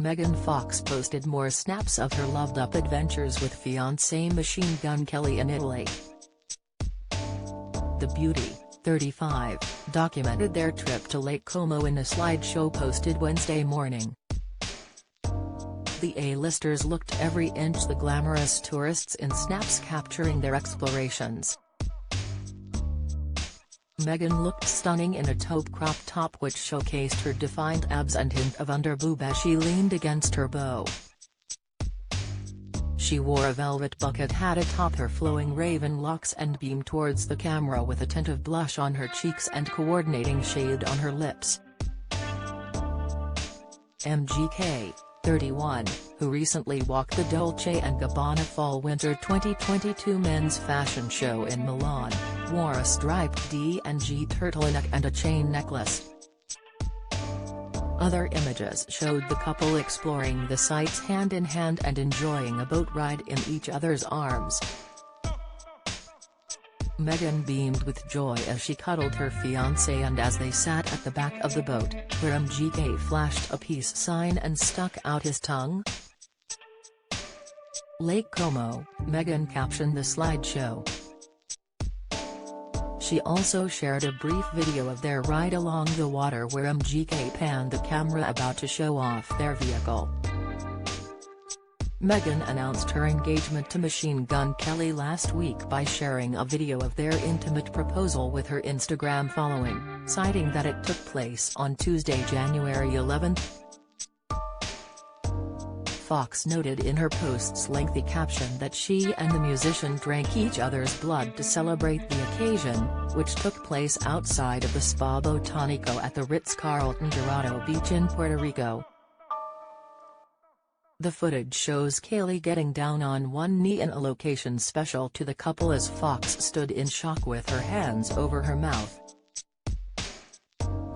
Megan Fox posted more snaps of her loved-up adventures with fiancé Machine Gun Kelly in Italy. The beauty, 35, documented their trip to Lake Como in a slideshow posted Wednesday morning. The A-listers looked every inch the glamorous tourists in snaps capturing their explorations. Megan looked stunning in a taupe crop top which showcased her defined abs and hint of underboob as she leaned against her beau. She wore a velvet bucket hat atop her flowing raven locks and beamed towards the camera with a tint of blush on her cheeks and coordinating shade on her lips. MGK, 31, who recently walked the Dolce & Gabbana Fall-Winter 2022 men's fashion show in Milan, wore a striped D&G turtleneck and a chain necklace. Other images showed the couple exploring the sights hand in hand and enjoying a boat ride in each other's arms. Megan beamed with joy as she cuddled her fiancé and as they sat at the back of the boat, where MGK flashed a peace sign and stuck out his tongue. Lake Como, Megan captioned the slideshow. She also shared a brief video of their ride along the water where MGK panned the camera about to show off their vehicle. Megan announced her engagement to Machine Gun Kelly last week by sharing a video of their intimate proposal with her Instagram following, citing that it took place on Tuesday, January 11. Fox noted in her post's lengthy caption that she and the musician drank each other's blood to celebrate the occasion, which took place outside of the Spa Botanico at the Ritz-Carlton Dorado Beach in Puerto Rico. The footage shows Kaylee getting down on one knee in a location special to the couple as Fox stood in shock with her hands over her mouth.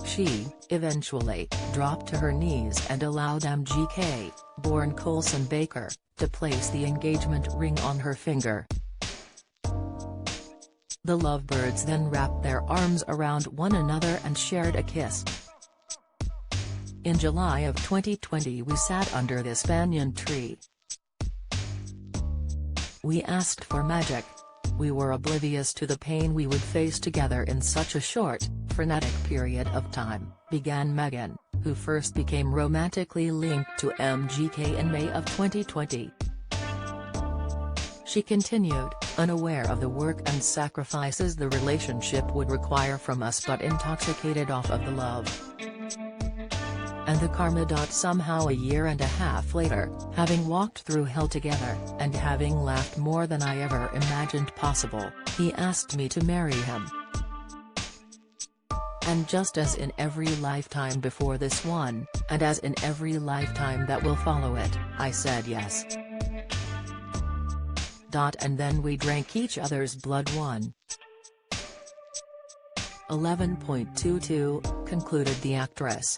She, eventually, dropped to her knees and allowed MGK, born Colson Baker, to place the engagement ring on her finger. The lovebirds then wrapped their arms around one another and shared a kiss. In July of 2020 we sat under this banyan tree. We asked for magic. We were oblivious to the pain we would face together in such a short, frenetic period of time, began Megan, who first became romantically linked to MGK in May of 2020. She continued, unaware of the work and sacrifices the relationship would require from us but intoxicated off of the love. And the karma. Somehow a year and a half later, having walked through hell together, and having laughed more than I ever imagined possible, he asked me to marry him. And just as in every lifetime before this one, and as in every lifetime that will follow it, I said yes. And then we drank each other's blood. 11.22, concluded the actress.